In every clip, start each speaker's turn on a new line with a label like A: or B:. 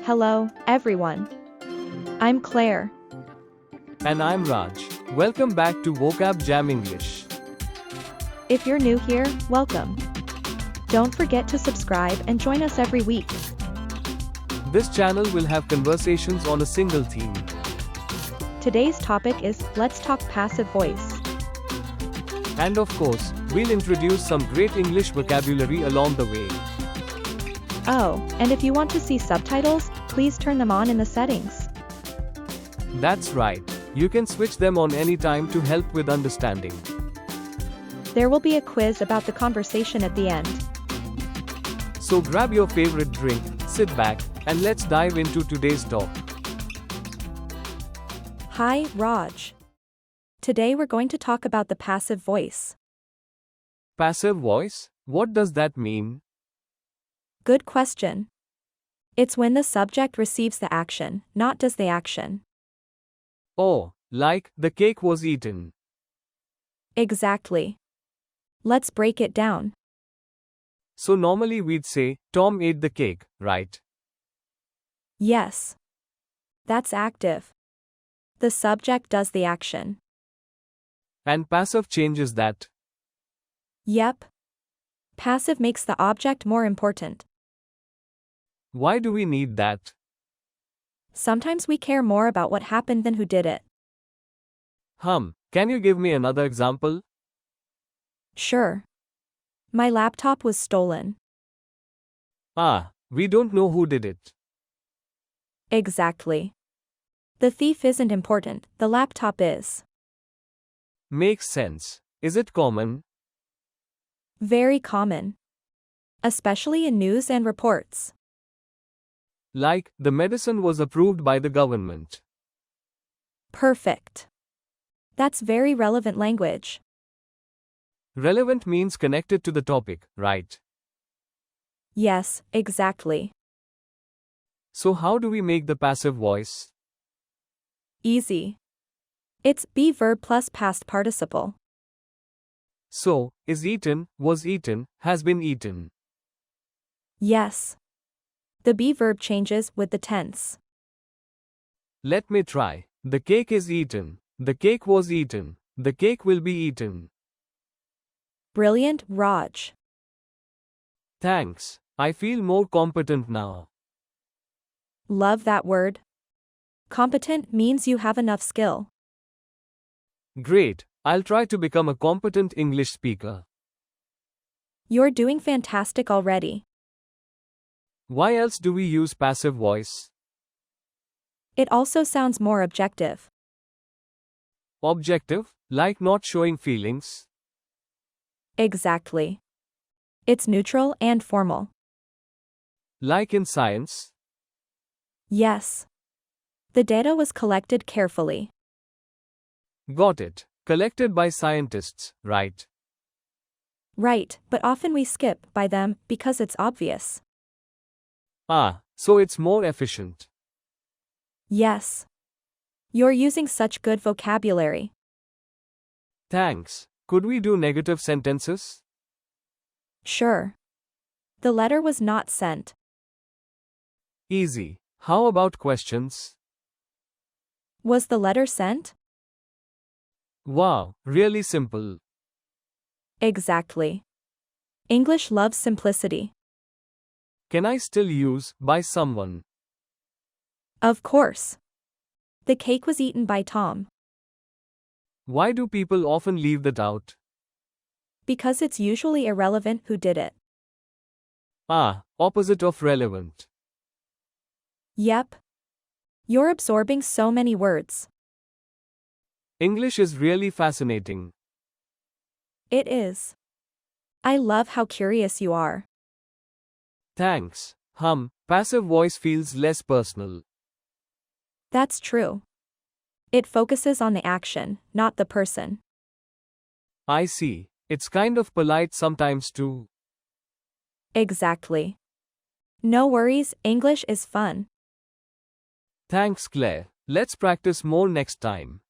A: Hello, everyone. I'm Claire.
B: And I'm Raj. Welcome back to Vocab Jam English.
A: If you're new here, welcome. Don't forget to subscribe and join us every week.
B: This channel will have conversations on a single theme.
A: Today's topic is Let's Talk Passive Voice.
B: And of course, we'll introduce some great English vocabulary along the way.
A: Oh, and if you want to see subtitles, please turn them on in the settings.
B: That's right. You can switch them on anytime to help with understanding.
A: There will be a quiz about the conversation at the end.
B: So grab your favorite drink, sit back, and let's dive into today's talk.
A: Hi, Raj. Today we're going to talk about the passive voice.
B: Passive voice? What does that mean?
A: Good question. It's when the subject receives the action, not does the action.
B: Oh, like, the cake was eaten.
A: Exactly. Let's break it down.
B: So normally we'd say, Tom ate the cake, right?
A: Yes. That's active. The subject does the action.
B: And passive changes that.
A: Yep. Passive makes the object more important.
B: Why do we need that?
A: Sometimes we care more about what happened than who did it.
B: Can you give me another example?
A: Sure. My laptop was stolen.
B: We don't know who did it.
A: Exactly. The thief isn't important, the laptop is.
B: Makes sense. Is it common?
A: Very common. Especially in news and reports.
B: Like, the medicine was approved by the government.
A: Perfect. That's very relevant language.
B: Relevant means connected to the topic, right?
A: Yes, exactly.
B: So how do we make the passive voice?
A: Easy. It's be verb plus past participle.
B: So, is eaten, was eaten, has been eaten.
A: Yes. The be verb changes with the tense.
B: Let me try. The cake is eaten. The cake was eaten. The cake will be eaten.
A: Brilliant, Raj.
B: Thanks. I feel more competent now.
A: Love that word. Competent means you have enough skill.
B: Great. I'll try to become a competent English speaker.
A: You're doing fantastic already.
B: Why else do we use passive voice?
A: It also sounds more objective.
B: Objective, like not showing feelings.
A: Exactly. It's neutral and formal.
B: Like in science.
A: Yes. The data was collected carefully.
B: Got it. Collected by scientists, right?
A: Right, but often we skip by them because it's obvious.
B: So it's more efficient.
A: Yes. You're using such good vocabulary.
B: Thanks. Could we do negative sentences?
A: Sure. The letter was not sent.
B: Easy. How about questions?
A: Was the letter sent?
B: Wow, really simple.
A: Exactly. English loves simplicity.
B: Can I still use by someone?
A: Of course. The cake was eaten by Tom.
B: Why do people often leave that out?
A: Because it's usually irrelevant who did it.
B: Opposite of relevant.
A: Yep. You're absorbing so many words.
B: English is really fascinating.
A: It is. I love how curious you are.
B: Thanks. Passive voice feels less personal.
A: That's true. It focuses on the action, not the person.
B: I see. It's kind of polite sometimes too.
A: Exactly. No worries, English is fun.
B: Thanks, Claire. Let's practice more next time.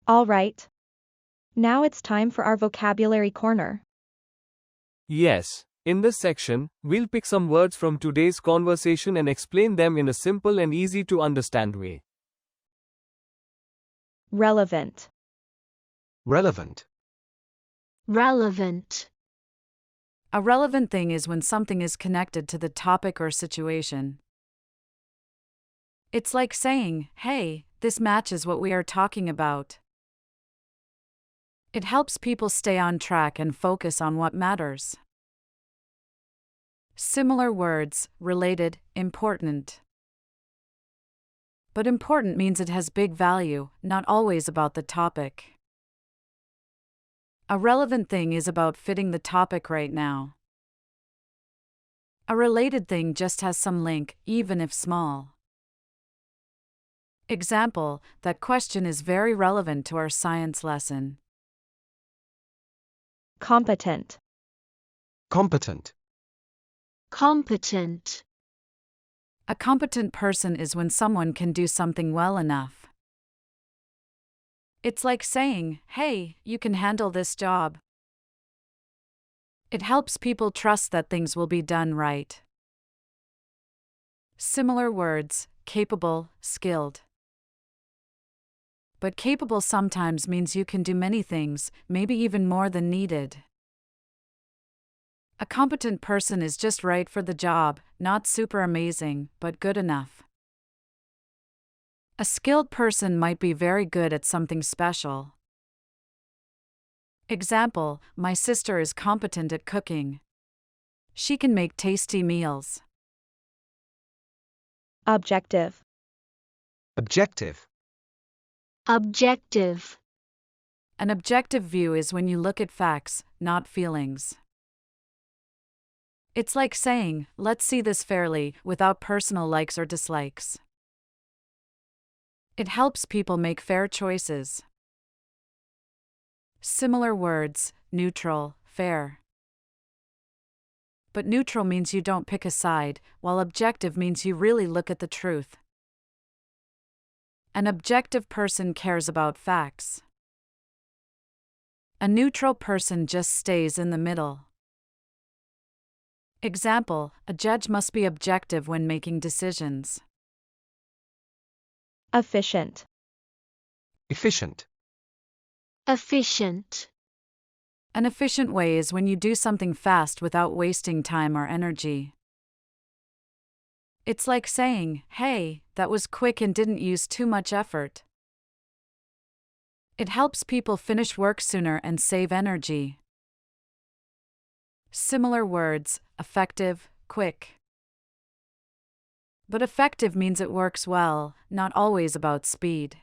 A: All right. Now it's time for our vocabulary corner.
B: Yes. In this section, we'll pick some words from today's conversation and explain them in a simple and easy to understand way.
A: Relevant.
C: Relevant.
D: Relevant.
E: A relevant thing is when something is connected to the topic or situation. It's like saying, hey, this matches what we are talking about. It helps people stay on track and focus on what matters. Similar words, related, important. But important means it has big value, not always about the topic. A relevant thing is about fitting the topic right now. A related thing just has some link, even if small. Example, that question is very relevant to our science lesson.
A: Competent.
C: Competent.
D: Competent.
E: A competent person is when someone can do something well enough. It's like saying, hey, you can handle this job. It helps people trust that things will be done right. Similar words, capable, skilled. But capable sometimes means you can do many things, maybe even more than needed. A competent person is just right for the job, not super amazing, but good enough. A skilled person might be very good at something special. Example, my sister is competent at cooking. She can make tasty meals.
A: Objective.
C: Objective.
D: Objective.
E: An objective view is when you look at facts, not feelings. It's like saying, let's see this fairly, without personal likes or dislikes. It helps people make fair choices. Similar words, neutral, fair. But neutral means you don't pick a side, while objective means you really look at the truth. An objective person cares about facts. A neutral person just stays in the middle. Example, a judge must be objective when making decisions.
A: Efficient.
C: Efficient.
D: Efficient.
E: An efficient way is when you do something fast without wasting time or energy. It's like saying, hey, that was quick and didn't use too much effort. It helps people finish work sooner and save energy. Similar words, effective, quick. But effective means it works well, not always about speed.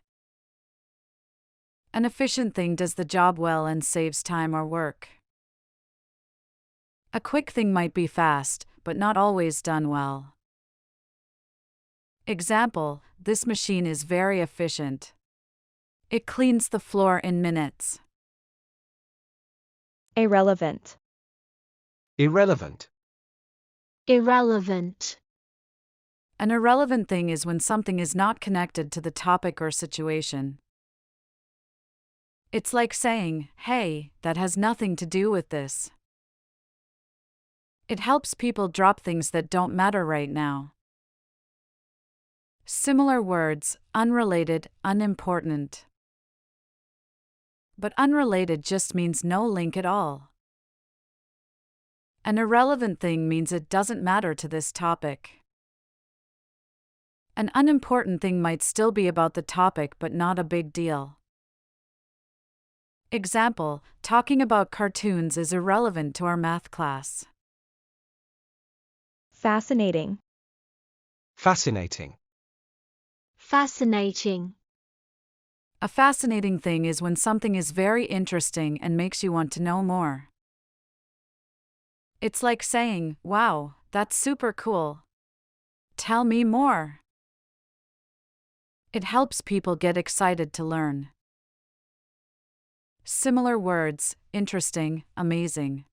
E: An efficient thing does the job well and saves time or work. A quick thing might be fast, but not always done well. Example, this machine is very efficient. It cleans the floor in minutes.
A: Irrelevant.
C: Irrelevant.
D: Irrelevant.
E: An irrelevant thing is when something is not connected to the topic or situation. It's like saying, hey, that has nothing to do with this. It helps people drop things that don't matter right now. Similar words, unrelated, unimportant. But unrelated just means no link at all. An irrelevant thing means it doesn't matter to this topic. An unimportant thing might still be about the topic but not a big deal. Example, talking about cartoons is irrelevant to our math class.
A: Fascinating.
C: Fascinating.
D: Fascinating.
E: A fascinating thing is when something is very interesting and makes you want to know more. It's like saying, wow, that's super cool. Tell me more. It helps people get excited to learn. Similar words, interesting, amazing.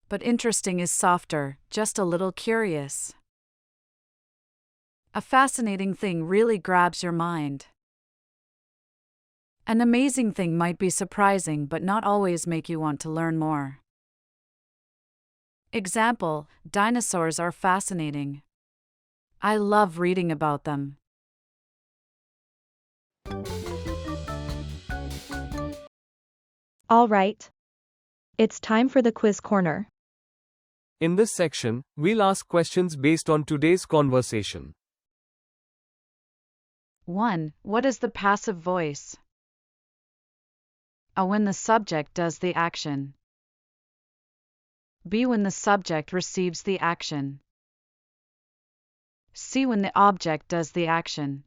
E: But interesting is softer, just a little curious. A fascinating thing really grabs your mind. An amazing thing might be surprising but not always make you want to learn more. Example, dinosaurs are fascinating. I love reading about them.
A: All right. It's time for the quiz corner.
B: In this section, we'll ask questions based on today's conversation.
E: 1. What is the passive voice? A. When the subject does the action. B. When the subject receives the action. C. When the object does the action.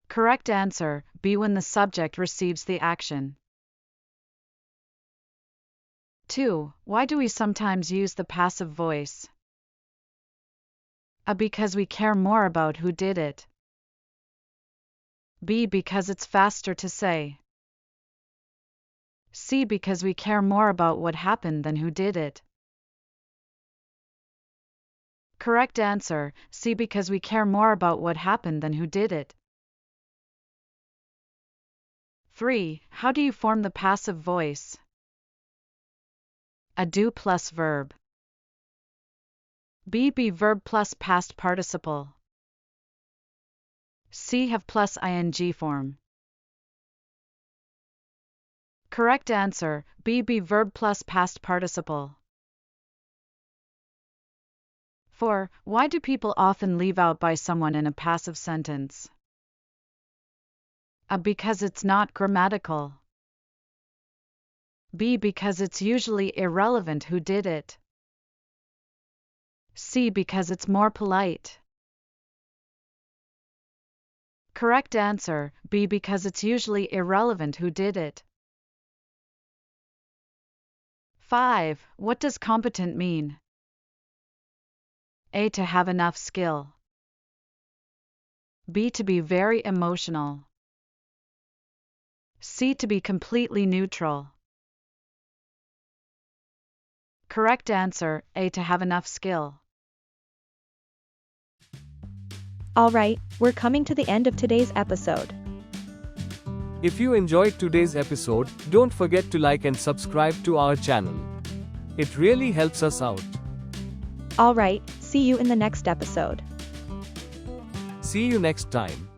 E: Correct answer, B. When the subject receives the action. 2. Why do we sometimes use the passive voice? A. Because we care more about who did it. B. Because it's faster to say. C. Because we care more about what happened than who did it. Correct answer, C. Because we care more about what happened than who did it. 3. How do you form the passive voice? A. Do plus verb. B. Be verb plus past participle. C. Have plus ing form. Correct answer, B. Be verb plus past participle. 4. Why do people often leave out by someone in a passive sentence? A. Because it's not grammatical. B. Because it's usually irrelevant who did it. C. Because it's more polite. Correct answer, B. Because it's usually irrelevant who did it. 5. What does competent mean? A. To have enough skill. B. To be very emotional. C. To be completely neutral. Correct answer, A. To have enough skill.
A: All right, we're coming to the end of today's episode.
B: If you enjoyed today's episode, don't forget to like and subscribe to our channel. It really helps us out.
A: All right, see you in the next episode.
B: See you next time.